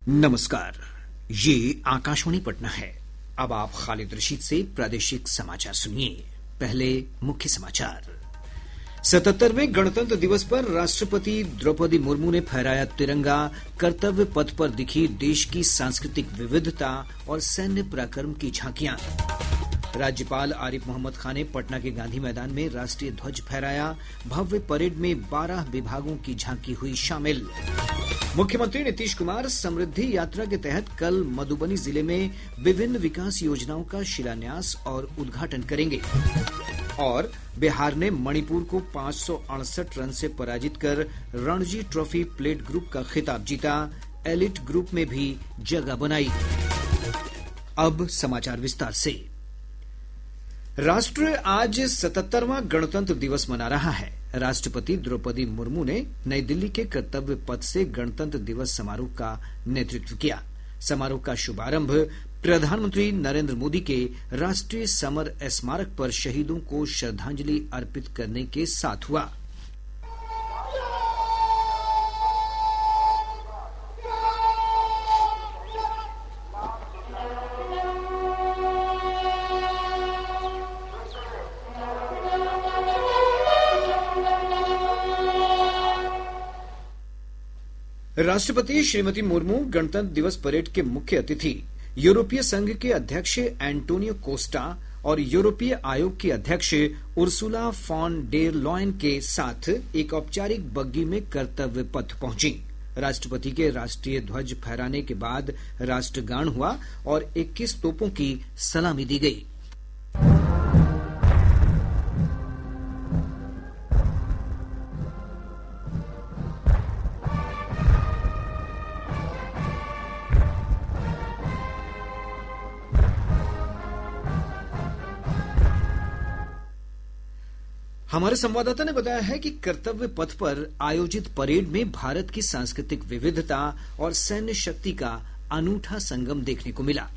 नमस्कार, ये आकाशवाणी पटना है। अब आप खालिद रशीद से प्रादेशिक समाचार सुनिए। पहले मुख्य समाचार। 77वें गणतंत्र दिवस पर राष्ट्रपति द्रौपदी मुर्मू ने फहराया तिरंगा। कर्तव्य पथ पर दिखी देश की सांस्कृतिक विविधता और सैन्य पराक्रम की झांकियां। राज्यपाल आरिफ मोहम्मद खान ने पटना के गांधी मैदान में राष्ट्रीय ध्वज फहराया। भव्य परेड में 12 विभागों की झांकी हुई शामिल। मुख्यमंत्री नीतीश कुमार समृद्धि यात्रा के तहत कल मधुबनी जिले में विभिन्न विकास योजनाओं का शिलान्यास और उद्घाटन करेंगे। और बिहार ने मणिपुर को 568 रन से पराजित कर रणजी ट्रॉफी प्लेट ग्रुप का खिताब जीता। एलिट ग्रुप में भी जगह बनाई। अब समाचार विस्तार से। राष्ट्र आज 77वां गणतंत्र दिवस मना रहा है। राष्ट्रपति द्रौपदी मुर्मू ने नई दिल्ली के कर्तव्य पथ से गणतंत्र दिवस समारोह का नेतृत्व किया। समारोह का शुभारंभ प्रधानमंत्री नरेंद्र मोदी के राष्ट्रीय समर स्मारक पर शहीदों को श्रद्धांजलि अर्पित करने के साथ हुआ। राष्ट्रपति श्रीमती मुर्मू गणतंत्र दिवस परेड के मुख्य अतिथि यूरोपीय संघ के अध्यक्ष एंटोनियो कोस्टा और यूरोपीय आयोग की अध्यक्ष उर्सुला फॉन डेर लॉयन के साथ एक औपचारिक बग्गी में कर्तव्य पथ पहुंची। राष्ट्रपति के राष्ट्रीय ध्वज फहराने के बाद राष्ट्रगान हुआ और 21 तोपों की सलामी दी गई। हमारे संवाददाता ने बताया है कि कर्तव्य पथ पर आयोजित परेड में भारत की सांस्कृतिक विविधता और सैन्य शक्ति का अनूठा संगम देखने को मिला।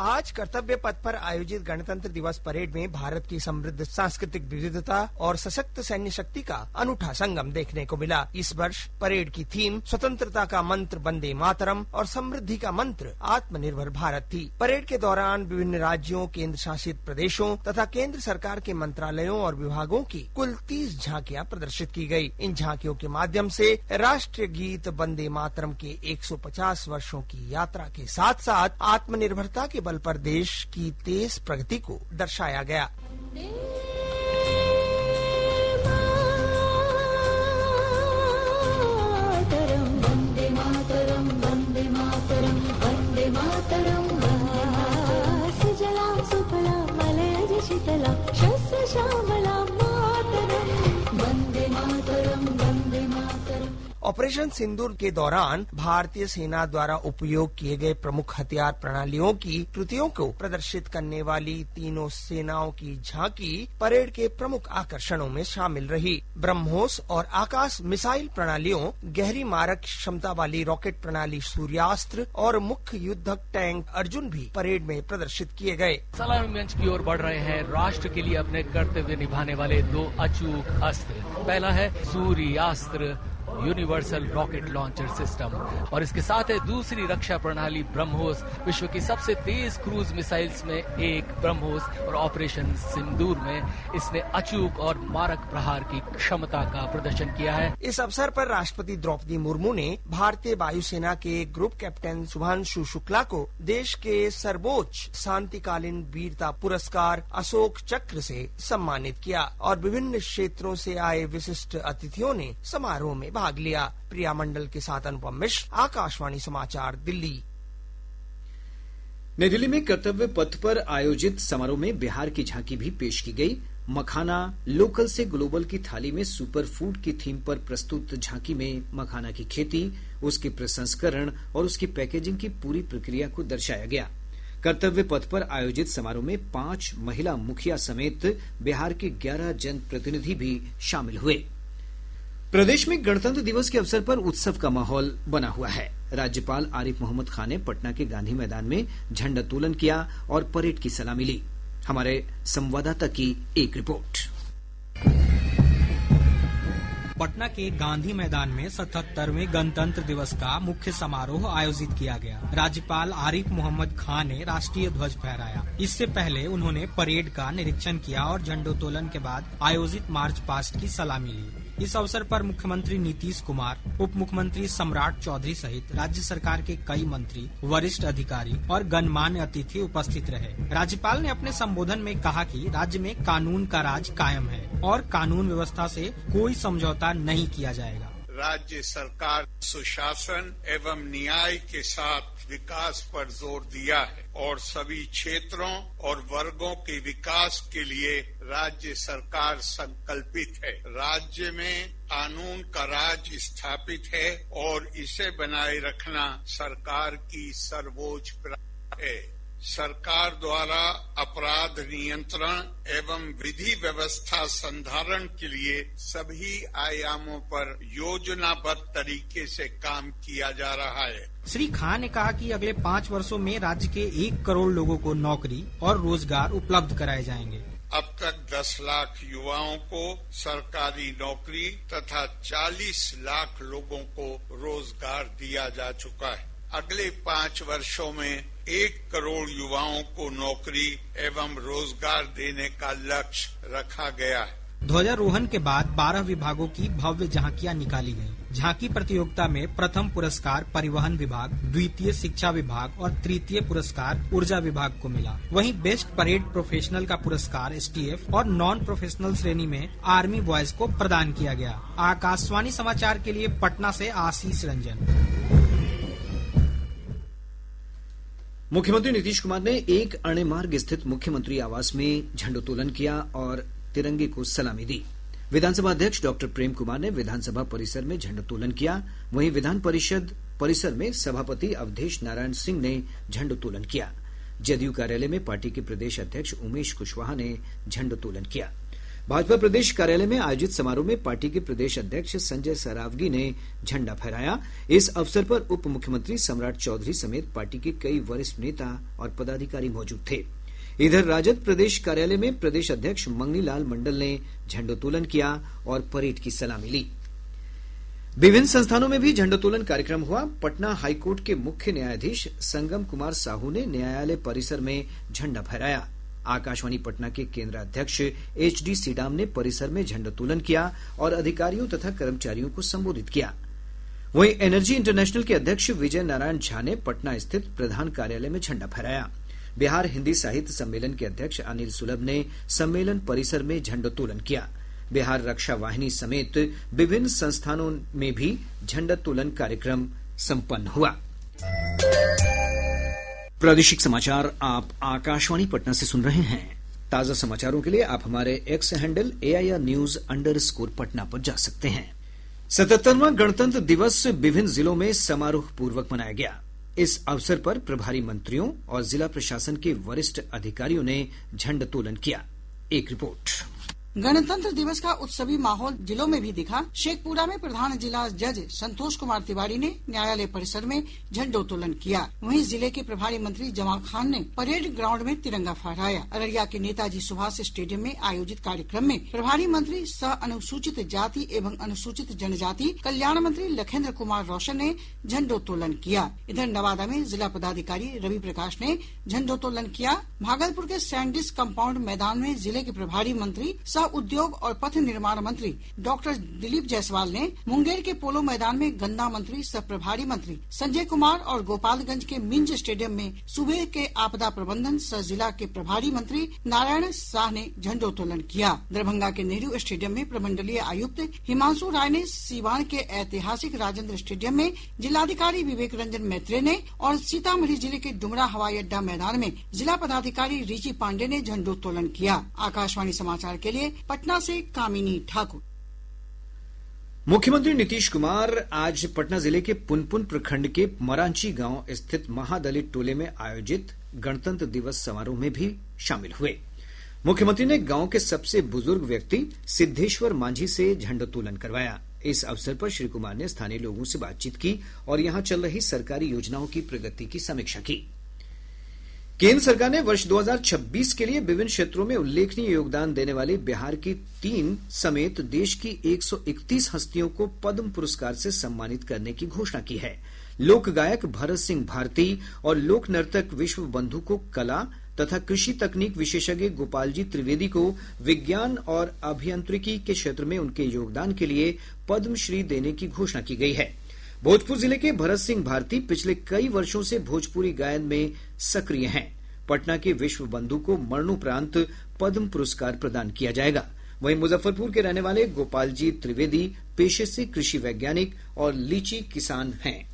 आज कर्तव्य पथ पर आयोजित गणतंत्र दिवस परेड में भारत की समृद्ध सांस्कृतिक विविधता और सशक्त सैन्य शक्ति का अनूठा संगम देखने को मिला। इस वर्ष परेड की थीम स्वतंत्रता का मंत्र वंदे मातरम और समृद्धि का मंत्र आत्मनिर्भर भारत थी। परेड के दौरान विभिन्न राज्यों, केंद्र शासित प्रदेशों तथा केंद्र सरकार के मंत्रालयों और विभागों की कुल 30 झांकियां प्रदर्शित की गयी। इन झांकियों के माध्यम से राष्ट्रीय गीत वंदे मातरम के 150 वर्षों की यात्रा के साथ साथ आत्मनिर्भरता के बल पर देश की तेज प्रगति को दर्शाया गया। वंदे मातरम वंदे मातरम वंदे मातरम सुजलाम सुफलाम मलयज शीतलाम शस्य श्यामलाम मातरम वंदे मातरम वंदे मातरम। ऑपरेशन सिंदूर के दौरान भारतीय सेना द्वारा उपयोग किए गए प्रमुख हथियार प्रणालियों की कृतियों को प्रदर्शित करने वाली तीनों सेनाओं की झांकी परेड के प्रमुख आकर्षणों में शामिल रही। ब्रह्मोस और आकाश मिसाइल प्रणालियों, गहरी मारक क्षमता वाली रॉकेट प्रणाली सूर्यास्त्र और मुख्य युद्धक टैंक अर्जुन भी परेड में प्रदर्शित किए गए। सलामी मंच की ओर बढ़ रहे हैं राष्ट्र के लिए अपने कर्तव्य निभाने वाले 2 अचूक अस्त्र। पहला है सूर्यास्त्र यूनिवर्सल रॉकेट लॉन्चर सिस्टम और इसके साथ है दूसरी रक्षा प्रणाली ब्रह्मोस, विश्व की सबसे तेज क्रूज मिसाइल्स में एक ब्रह्मोस, और ऑपरेशन सिंदूर में इसने अचूक और मारक प्रहार की क्षमता का प्रदर्शन किया है। इस अवसर पर राष्ट्रपति द्रौपदी मुर्मू ने भारतीय वायुसेना के ग्रुप कैप्टन शुभांशु शुक्ला को देश के सर्वोच्च शांतिकालीन वीरता पुरस्कार अशोक चक्र से सम्मानित किया और विभिन्न क्षेत्रों से आए विशिष्ट अतिथियों ने समारोह में भाग लिया। प्रिया मंडल के साथ अनुपम मिश्र, आकाशवाणी समाचार, दिल्ली। नई दिल्ली में कर्तव्य पथ पर आयोजित समारोह में बिहार की झांकी भी पेश की गई। मखाना लोकल से ग्लोबल की थाली में सुपर फूड की थीम पर प्रस्तुत झांकी में मखाना की खेती, उसके प्रसंस्करण और उसकी पैकेजिंग की पूरी प्रक्रिया को दर्शाया गया। कर्तव्य पथ पर आयोजित समारोह में 5 महिला मुखिया समेत बिहार के 11 जनप्रतिनिधि भी शामिल हुए। प्रदेश में गणतंत्र दिवस के अवसर पर उत्सव का माहौल बना हुआ है। राज्यपाल आरिफ मोहम्मद खान ने पटना के गांधी मैदान में झंडोत्तोलन किया और परेड की सलामी ली। हमारे संवाददाता की एक रिपोर्ट। पटना के गांधी मैदान में 77वें गणतंत्र दिवस का मुख्य समारोह आयोजित किया गया। राज्यपाल आरिफ मोहम्मद खान ने राष्ट्रीय ध्वज फहराया। इससे पहले उन्होंने परेड का निरीक्षण किया और झंडोत्तोलन के बाद आयोजित मार्च पास्ट की सलामी ली। इस अवसर पर मुख्यमंत्री नीतीश कुमार, उप मुख्यमंत्री सम्राट चौधरी सहित राज्य सरकार के कई मंत्री, वरिष्ठ अधिकारी और गणमान्य अतिथि उपस्थित रहे। राज्यपाल ने अपने संबोधन में कहा कि राज्य में कानून का राज कायम है और कानून व्यवस्था से कोई समझौता नहीं किया जाएगा। राज्य सरकार सुशासन एवं न्याय के साथ विकास पर जोर दिया है और सभी क्षेत्रों और वर्गों के विकास के लिए राज्य सरकार संकल्पित है। राज्य में कानून का राज स्थापित है और इसे बनाए रखना सरकार की सर्वोच्च प्राथमिकता है। सरकार द्वारा अपराध नियंत्रण एवं विधि व्यवस्था संधारण के लिए सभी आयामों पर योजनाबद्ध तरीके से काम किया जा रहा है। श्री खान ने कहा कि अगले 5 वर्षों में राज्य के 1 करोड़ लोगों को नौकरी और रोजगार उपलब्ध कराए जाएंगे। अब तक 10 लाख युवाओं को सरकारी नौकरी तथा 40 लाख लोगों को रोजगार दिया जा चुका है। अगले 5 वर्षों में 1 करोड़ युवाओं को नौकरी एवं रोजगार देने का लक्ष्य रखा गया है। ध्वजारोहण के बाद 12 विभागों की भव्य झांकियां निकाली गयी। झांकी प्रतियोगिता में प्रथम पुरस्कार परिवहन विभाग, द्वितीय शिक्षा विभाग और तृतीय पुरस्कार ऊर्जा विभाग को मिला। वहीं बेस्ट परेड प्रोफेशनल का पुरस्कार एसटीएफ और नॉन प्रोफेशनल श्रेणी में आर्मी बॉयज को प्रदान किया गया। आकाशवाणी समाचार के लिए पटना से आशीष रंजन। मुख्यमंत्री नीतीश कुमार ने एक अणे मार्ग स्थित मुख्यमंत्री आवास में झंडोत्तोलन किया और तिरंगे को सलामी दी। विधानसभा अध्यक्ष डॉक्टर प्रेम कुमार ने विधानसभा परिसर में झंडोत्तोलन किया। वहीं विधान परिषद परिसर में सभापति अवधेश नारायण सिंह ने झंडोत्तोलन किया। जदयू कार्यालय में पार्टी के प्रदेश अध्यक्ष उमेश कुशवाहा ने झंडोत्तोलन किया। भाजपा प्रदेश कार्यालय में आयोजित समारोह में पार्टी के प्रदेश अध्यक्ष संजय सरावगी ने झंडा फहराया। इस अवसर पर उप मुख्यमंत्री सम्राट चौधरी समेत पार्टी के कई वरिष्ठ नेता और पदाधिकारी मौजूद थे। इधर राजद प्रदेश कार्यालय में प्रदेश अध्यक्ष मंगनीलाल मंडल ने झंडोत्तोलन किया और परेड की सलामी ली। विभिन्न संस्थानों में भी झंडोत्तोलन कार्यक्रम हुआ। पटना हाईकोर्ट के मुख्य न्यायाधीश संगम कुमार साहू ने न्यायालय परिसर में झंडा फहराया। आकाशवाणी पटना के केंद्र अध्यक्ष एचडी सीडाम ने परिसर में झंडोत्तोलन किया और अधिकारियों तथा कर्मचारियों को संबोधित किया। वहीं एनर्जी इंटरनेशनल के अध्यक्ष विजय नारायण झा ने पटना स्थित प्रधान कार्यालय में झंडा फहराया। बिहार हिन्दी साहित्य सम्मेलन के अध्यक्ष अनिल सुलभ ने सम्मेलन परिसर में झंडोत्तोलन किया। बिहार रक्षा वाहिनी समेत विभिन्न संस्थानों में भी झंडोत्तोलन कार्यक्रम संपन्न हुआ। प्रादेशिक समाचार आप आकाशवाणी पटना से सुन रहे हैं। ताजा समाचारों के लिए आप हमारे एक्स हैंडल AIR_News पटना पर जा सकते हैं। 77वां गणतंत्र दिवस विभिन्न जिलों में समारोह पूर्वक मनाया गया। इस अवसर पर प्रभारी मंत्रियों और जिला प्रशासन के वरिष्ठ अधिकारियों ने झंडोत्तोलन किया। एक रिपोर्ट। गणतंत्र दिवस का उत्सवी माहौल जिलों में भी दिखा। शेखपुरा में प्रधान जिला जज संतोष कुमार तिवारी ने न्यायालय परिसर में झंडोत्तोलन किया। वहीं जिले के प्रभारी मंत्री जमाल खान ने परेड ग्राउंड में तिरंगा फहराया। अररिया के नेताजी सुभाष स्टेडियम में आयोजित कार्यक्रम में प्रभारी मंत्री सह अनुसूचित जाति एवं अनुसूचित जनजाति कल्याण मंत्री लखेंद्र कुमार रोशन ने झंडोत्तोलन किया। इधर नवादा में जिला पदाधिकारी रवि प्रकाश ने झंडोत्तोलन किया। भागलपुर के सैंडिस कंपाउंड मैदान में जिले के प्रभारी मंत्री उद्योग और पथ निर्माण मंत्री डॉक्टर दिलीप जायसवाल ने मुंगेर के पोलो मैदान में गन्ना मंत्री सह प्रभारी मंत्री संजय कुमार और गोपालगंज के मिंज स्टेडियम में सूबे के आपदा प्रबंधन सह जिला के प्रभारी मंत्री नारायण शाह ने झंडोत्तोलन किया। दरभंगा के नेहरू स्टेडियम में प्रमंडलीय आयुक्त हिमांशु राय ने सीवान के ऐतिहासिक राजेंद्र स्टेडियम में जिलाधिकारी विवेक रंजन मैत्रे ने और सीतामढ़ी जिले के डुमरा हवाई अड्डा मैदान में जिला पदाधिकारी रिची पांडे ने झंडोत्तोलन किया। आकाशवाणी समाचार के लिए पटना से कामिनी ठाकुर। मुख्यमंत्री नीतीश कुमार आज पटना जिले के पुनपुन प्रखंड के मरांची गांव स्थित महादलित टोले में आयोजित गणतंत्र दिवस समारोह में भी शामिल हुए। मुख्यमंत्री ने गांव के सबसे बुजुर्ग व्यक्ति सिद्धेश्वर मांझी से झंडोत्तोलन करवाया। इस अवसर पर श्री कुमार ने स्थानीय लोगों से बातचीत की और यहां चल रही सरकारी योजनाओं की प्रगति की समीक्षा की। केंद्र सरकार ने वर्ष 2026 के लिए विभिन्न क्षेत्रों में उल्लेखनीय योगदान देने वाली बिहार की 3 समेत देश की 131 हस्तियों को पद्म पुरस्कार से सम्मानित करने की घोषणा की है। लोक गायक भरत सिंह भारती और लोक नर्तक विश्व बंधु को कला तथा कृषि तकनीक विशेषज्ञ गोपाल जी त्रिवेदी को विज्ञान और अभियांत्रिकी के क्षेत्र में उनके योगदान के लिए पद्मश्री देने की घोषणा की गई है। भोजपुर जिले के भरत सिंह भारती पिछले कई वर्षों से भोजपुरी गायन में सक्रिय हैं। पटना के विश्व बंधु को मरणोपरांत पद्म पुरस्कार प्रदान किया जाएगा। वहीं मुजफ्फरपुर के रहने वाले गोपाल जी त्रिवेदी पेशे से कृषि वैज्ञानिक और लीची किसान हैं।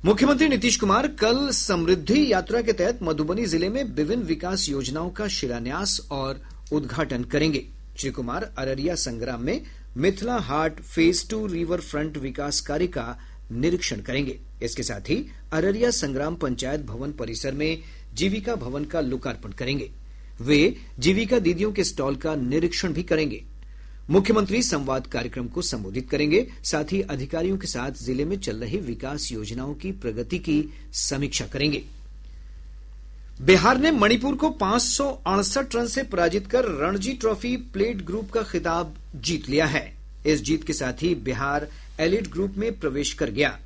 मुख्यमंत्री नीतीश कुमार कल समृद्धि यात्रा के तहत मधुबनी जिले में विभिन्न विकास योजनाओं का शिलान्यास और उद्घाटन करेंगे। श्री कुमार अररिया संग्राम में मिथिला हाट फेज 2 रिवर फ्रंट विकास कार्य का निरीक्षण करेंगे। इसके साथ ही अररिया संग्राम पंचायत भवन परिसर में जीविका भवन का लोकार्पण करेंगे। वे जीविका दीदियों के स्टॉल का निरीक्षण भी करेंगे। मुख्यमंत्री संवाद कार्यक्रम को संबोधित करेंगे। साथ ही अधिकारियों के साथ जिले में चल रही विकास योजनाओं की प्रगति की समीक्षा करेंगे। बिहार ने मणिपुर को 568 रन से पराजित कर रणजी ट्रॉफी प्लेट ग्रुप का खिताब जीत लिया है। इस जीत के साथ ही बिहार एलिट ग्रुप में प्रवेश कर गया।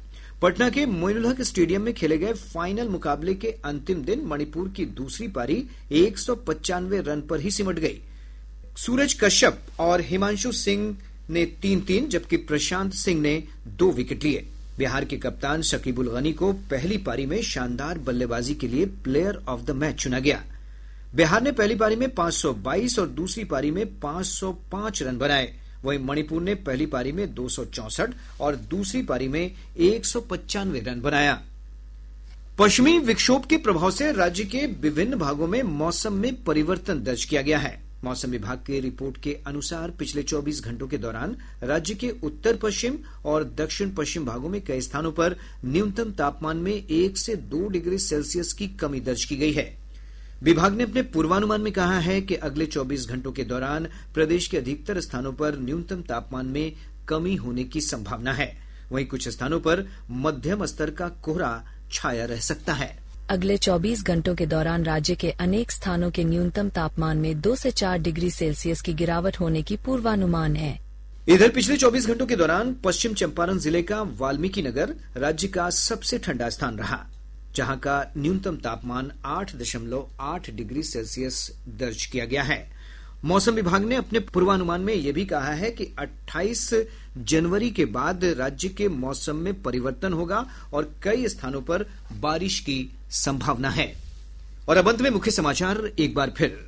पटना के मोइनुल हक स्टेडियम में खेले गए फाइनल मुकाबले के अंतिम दिन मणिपुर की दूसरी पारी 195 रन पर ही सिमट गई। सूरज कश्यप और हिमांशु सिंह ने 3-3 जबकि प्रशांत सिंह ने 2 विकेट लिए। बिहार के कप्तान शकीबुल गनी को पहली पारी में शानदार बल्लेबाजी के लिए प्लेयर ऑफ द मैच चुना गया। बिहार ने पहली पारी में 522 और दूसरी पारी में 505 रन बनाए। वहीं मणिपुर ने पहली पारी में 264 और दूसरी पारी में 195 रन बनाया। पश्चिमी विक्षोभ के प्रभाव से राज्य के विभिन्न भागों में मौसम में परिवर्तन दर्ज किया गया है। मौसम विभाग की रिपोर्ट के अनुसार पिछले 24 घंटों के दौरान राज्य के उत्तर पश्चिम और दक्षिण पश्चिम भागों में कई स्थानों पर न्यूनतम तापमान में 1 से 2 डिग्री सेल्सियस की कमी दर्ज की गई है। विभाग ने अपने पूर्वानुमान में कहा है कि अगले 24 घंटों के दौरान प्रदेश के अधिकतर स्थानों पर न्यूनतम तापमान में कमी होने की संभावना है। वहीं कुछ स्थानों पर मध्यम स्तर का कोहरा छाया रह सकता है। अगले 24 घंटों के दौरान राज्य के अनेक स्थानों के न्यूनतम तापमान में 2 से 4 डिग्री सेल्सियस की गिरावट होने की पूर्वानुमान है। इधर पिछले 24 घंटों के दौरान पश्चिम चंपारण जिले का वाल्मीकि नगर राज्य का सबसे ठंडा स्थान रहा, जहां का न्यूनतम तापमान 8.8 डिग्री सेल्सियस दर्ज किया गया है। मौसम विभाग ने अपने पूर्वानुमान में यह भी कहा है कि 28 जनवरी के बाद राज्य के मौसम में परिवर्तन होगा और कई स्थानों पर बारिश की संभावना है। और अब अंत में मुख्य समाचार एक बार फिर।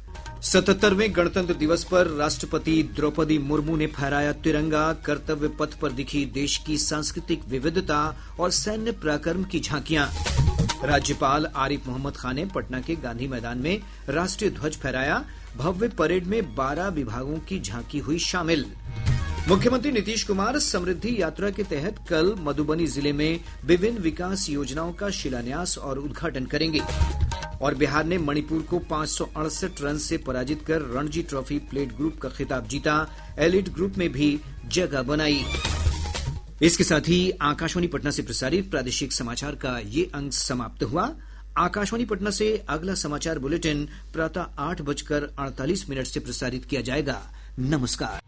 77वें गणतंत्र दिवस पर राष्ट्रपति द्रौपदी मुर्मू ने फहराया तिरंगा। कर्तव्य पथ पर दिखी देश की सांस्कृतिक विविधता और सैन्य पराक्रम की झांकियां। राज्यपाल आरिफ मोहम्मद खान ने पटना के गांधी मैदान में राष्ट्रीय ध्वज फहराया। भव्य परेड में 12 विभागों की झांकी हुई शामिल। मुख्यमंत्री नीतीश कुमार समृद्धि यात्रा के तहत कल मधुबनी जिले में विभिन्न विकास योजनाओं का शिलान्यास और उद्घाटन करेंगे। और बिहार ने मणिपुर को 568 रन से पराजित कर रणजी ट्रॉफी प्लेट ग्रुप का खिताब जीता। एलिट ग्रुप में भी जगह बनाई। इसके साथ ही आकाशवाणी पटना से प्रसारित प्रादेशिक समाचार का ये अंक समाप्त हुआ। आकाशवाणी पटना से अगला समाचार बुलेटिन प्रातः 8:48 से प्रसारित किया जाएगा। नमस्कार।